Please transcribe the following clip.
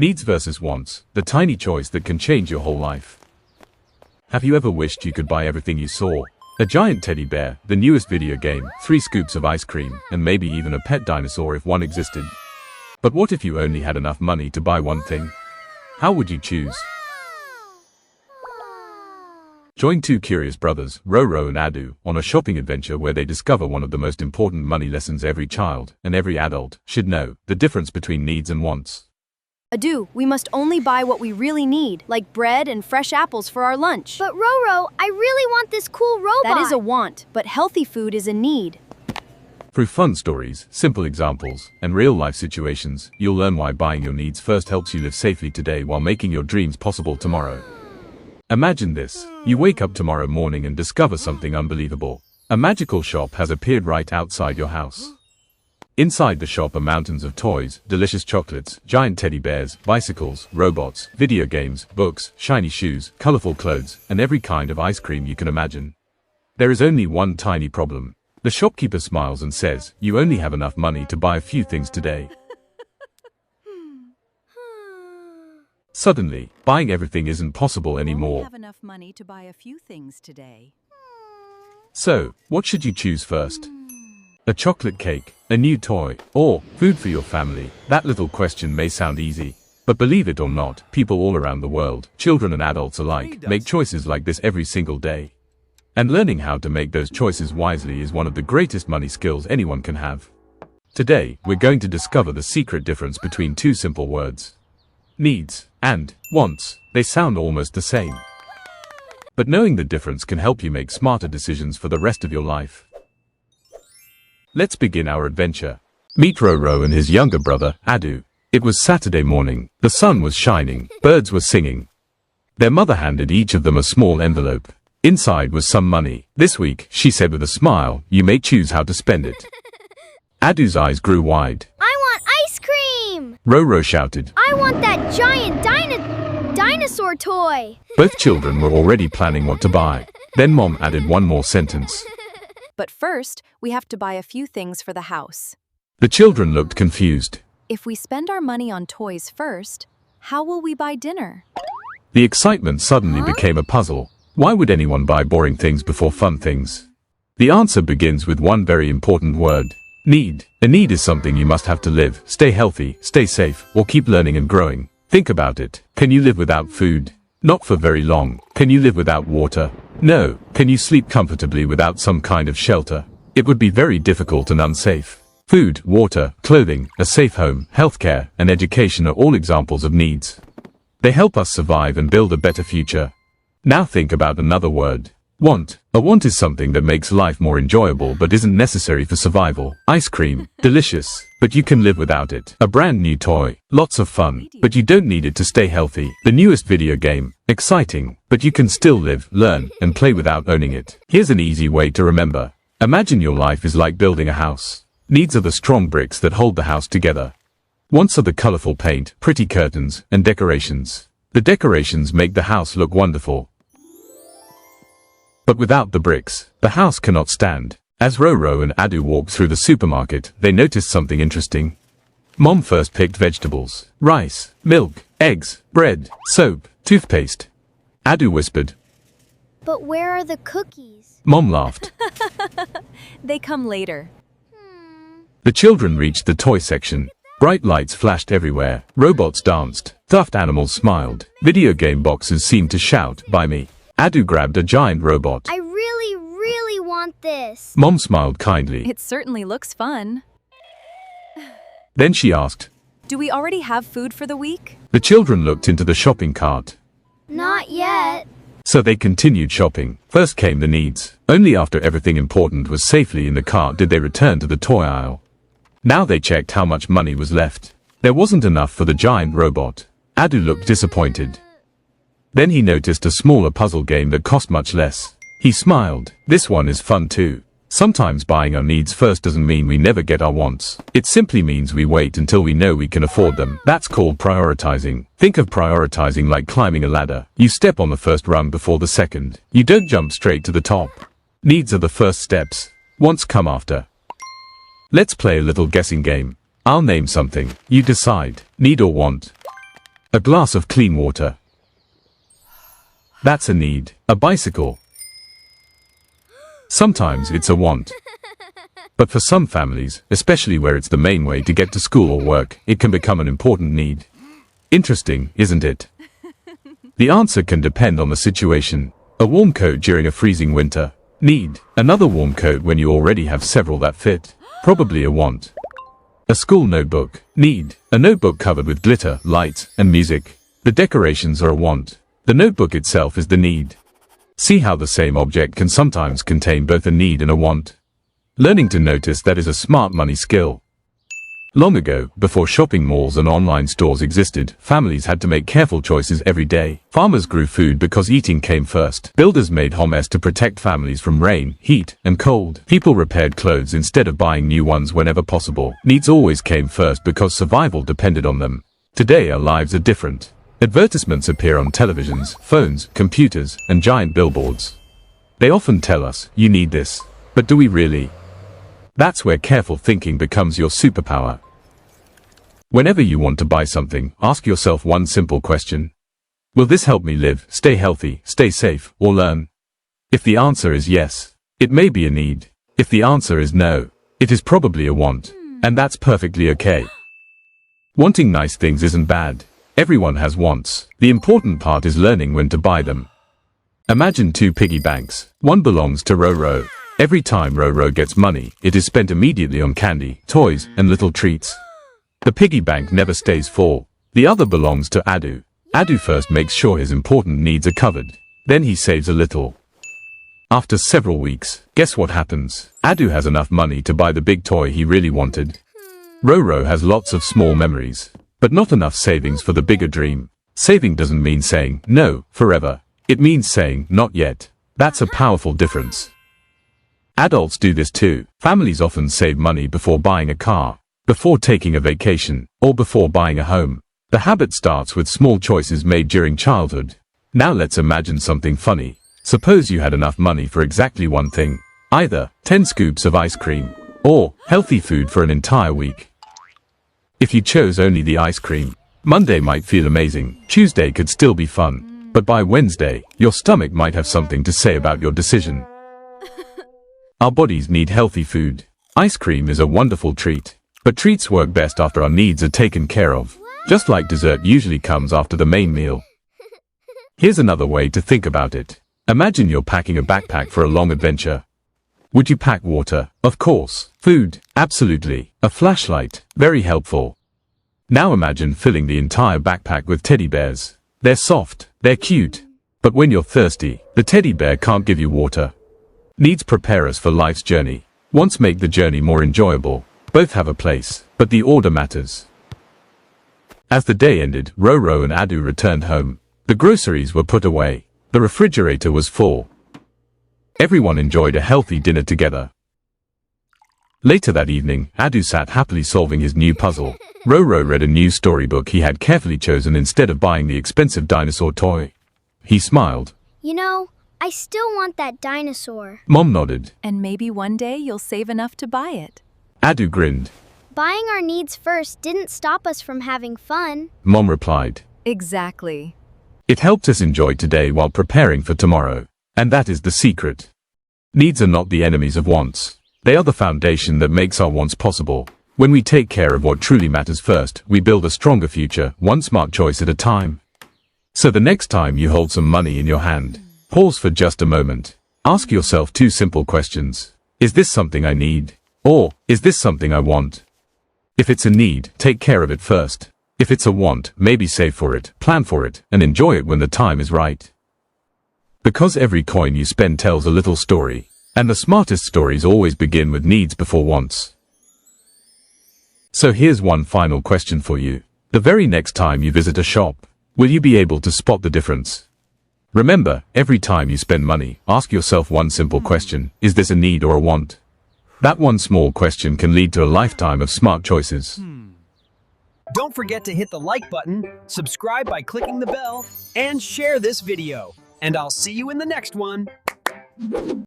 Needs versus wants, the tiny choice that can change your whole life. Have you ever wished you could buy everything you saw? A giant teddy bear, the newest video game, 3 scoops of ice cream, and maybe even a pet dinosaur if one existed. But what if you only had enough money to buy one thing? How would you choose? Join two curious brothers, Rorow and Adoo, on a shopping adventure where they discover one of the most important money lessons every child, and every adult, should know: the difference between needs and wants. Adoo, we must only buy what we really need, like bread and fresh apples for our lunch. But Rorow, I really want this cool robot. That is a want, but healthy food is a need. Through fun stories, simple examples, and real-life situations, you'll learn why buying your needs first helps you live safely today while making your dreams possible tomorrow. Imagine this. You wake up tomorrow morning and discover something unbelievable. A magical shop has appeared right outside your house. Inside the shop are mountains of toys, delicious chocolates, giant teddy bears, bicycles, robots, video games, books, shiny shoes, colorful clothes, and every kind of ice cream you can imagine. There is only one tiny problem. The shopkeeper smiles and says, "You only have enough money to buy a few things today." Suddenly, buying everything isn't possible anymore. We have enough money to buy a few things today. So, what should you choose first? A chocolate cake, a new toy, or food for your family? That little question may sound easy. But believe it or not, people all around the world, children and adults alike, make choices like this every single day. And learning how to make those choices wisely is one of the greatest money skills anyone can have. Today, we're going to discover the secret difference between two simple words: needs and wants. They sound almost the same. But knowing the difference can help you make smarter decisions for the rest of your life. Let's begin our adventure. Meet Rorow and his younger brother, Adoo. It was Saturday morning. The sun was shining. Birds were singing. Their mother handed each of them a small envelope. Inside was some money. "This week," she said with a smile, "you may choose how to spend it." Adoo's eyes grew wide. I want ice cream! Rorow shouted. I want that giant dinosaur toy! Both children were already planning what to buy. Then Mom added one more sentence. But first, we have to buy a few things for the house. The children looked confused. If we spend our money on toys first, how will we buy dinner? The excitement suddenly became a puzzle. Why would anyone buy boring things before fun things? The answer begins with one very important word: need. A need is something you must have to live, stay healthy, stay safe, or keep learning and growing. Think about it. Can you live without food? Not for very long. Can you live without water? No. Can you sleep comfortably without some kind of shelter? It would be very difficult and unsafe. Food, water, clothing, a safe home, healthcare, and education are all examples of needs. They help us survive and build a better future. Now think about another word: want. A want is something that makes life more enjoyable but isn't necessary for survival. Ice cream, delicious, but you can live without it. A brand new toy, lots of fun, but you don't need it to stay healthy. The newest video game, exciting, but you can still live, learn, and play without owning it. Here's an easy way to remember. Imagine your life is like building a house. Needs are the strong bricks that hold the house together. Wants are the colorful paint, pretty curtains, and decorations. The decorations make the house look wonderful. But without the bricks, the house cannot stand. As Rorow and Adoo walked through the supermarket, they noticed something interesting. Mom first picked vegetables: rice, milk, eggs, bread, soap, toothpaste. Adoo whispered. But where are the cookies? Mom laughed. They come later. The children reached the toy section. Bright lights flashed everywhere. Robots danced. Stuffed animals smiled. Video game boxes seemed to shout, "Buy me." Adoo grabbed a giant robot. I really want this. Mom smiled kindly. It certainly looks fun. Then she asked, Do we already have food for the week? The children looked into the shopping cart. Not yet. So they continued shopping. First came the needs. Only after everything important was safely in the cart did they return to the toy aisle. Now they checked how much money was left. There wasn't enough for the giant robot. Adoo looked disappointed. Then he noticed a smaller puzzle game that cost much less. He smiled. This one is fun too. Sometimes buying our needs first doesn't mean we never get our wants. It simply means we wait until we know we can afford them. That's called prioritizing. Think of prioritizing like climbing a ladder. You step on the first rung before the second. You don't jump straight to the top. Needs are the first steps. Wants come after. Let's play a little guessing game. I'll name something. You decide. Need or want. A glass of clean water. That's a need. A bicycle. Sometimes it's a want. But for some families, especially where it's the main way to get to school or work, it can become an important need. Interesting, isn't it? The answer can depend on the situation. A warm coat during a freezing winter. Need. Another warm coat when you already have several that fit. Probably a want. A school notebook. Need. A notebook covered with glitter, lights, and music. The decorations are a want. The notebook itself is the need. See how the same object can sometimes contain both a need and a want. Learning to notice that is a smart money skill. Long ago, before shopping malls and online stores existed, families had to make careful choices every day. Farmers grew food because eating came first. Builders made homes to protect families from rain, heat, and cold. People repaired clothes instead of buying new ones whenever possible. Needs always came first because survival depended on them. Today our lives are different. Advertisements appear on televisions, phones, computers, and giant billboards. They often tell us, you need this. But do we really? That's where careful thinking becomes your superpower. Whenever you want to buy something, ask yourself one simple question. Will this help me live, stay healthy, stay safe, or learn? If the answer is yes, it may be a need. If the answer is no, it is probably a want. And that's perfectly okay. Wanting nice things isn't bad. Everyone has wants. The important part is learning when to buy them. Imagine two piggy banks. One belongs to Rorow. Every time Rorow gets money, it is spent immediately on candy, toys, and little treats. The piggy bank never stays full. The other belongs to Adoo. Adoo first makes sure his important needs are covered. Then he saves a little. After several weeks, guess what happens? Adoo has enough money to buy the big toy he really wanted. Rorow has lots of small memories, but not enough savings for the bigger dream. Saving doesn't mean saying, no, forever. It means saying, not yet. That's a powerful difference. Adults do this too. Families often save money before buying a car, before taking a vacation, or before buying a home. The habit starts with small choices made during childhood. Now let's imagine something funny. Suppose you had enough money for exactly one thing. Either 10 scoops of ice cream, or healthy food for an entire week. If you chose only the ice cream, Monday might feel amazing, Tuesday could still be fun, but by Wednesday, your stomach might have something to say about your decision. Our bodies need healthy food. Ice cream is a wonderful treat, but treats work best after our needs are taken care of. Just like dessert usually comes after the main meal. Here's another way to think about it. Imagine you're packing a backpack for a long adventure. Would you pack water? Of course. Food? Absolutely. A flashlight? Very helpful. Now imagine filling the entire backpack with teddy bears. They're soft, they're cute. But when you're thirsty, the teddy bear can't give you water. Needs prepare us for life's journey. Wants make the journey more enjoyable. Both have a place, but the order matters. As the day ended, Rorow and Adoo returned home. The groceries were put away. The refrigerator was full. Everyone enjoyed a healthy dinner together. Later that evening, Adoo sat happily solving his new puzzle. Rorow read a new storybook he had carefully chosen instead of buying the expensive dinosaur toy. He smiled. You know, I still want that dinosaur. Mom nodded. And maybe one day you'll save enough to buy it. Adoo grinned. Buying our needs first didn't stop us from having fun. Mom replied. Exactly. It helped us enjoy today while preparing for tomorrow. And that is the secret. Needs are not the enemies of wants. They are the foundation that makes our wants possible. When we take care of what truly matters first, we build a stronger future, one smart choice at a time. So the next time you hold some money in your hand, pause for just a moment. Ask yourself two simple questions. Is this something I need? Or, is this something I want? If it's a need, take care of it first. If it's a want, maybe save for it, plan for it, and enjoy it when the time is right. Because every coin you spend tells a little story, and the smartest stories always begin with needs before wants. So here's one final question for you. The very next time you visit a shop, will you be able to spot the difference? Remember, every time you spend money, ask yourself one simple question. Is this a need or a want? That one small question can lead to a lifetime of smart choices. Don't forget to hit the like button, subscribe by clicking the bell, and share this video. And I'll see you in the next one.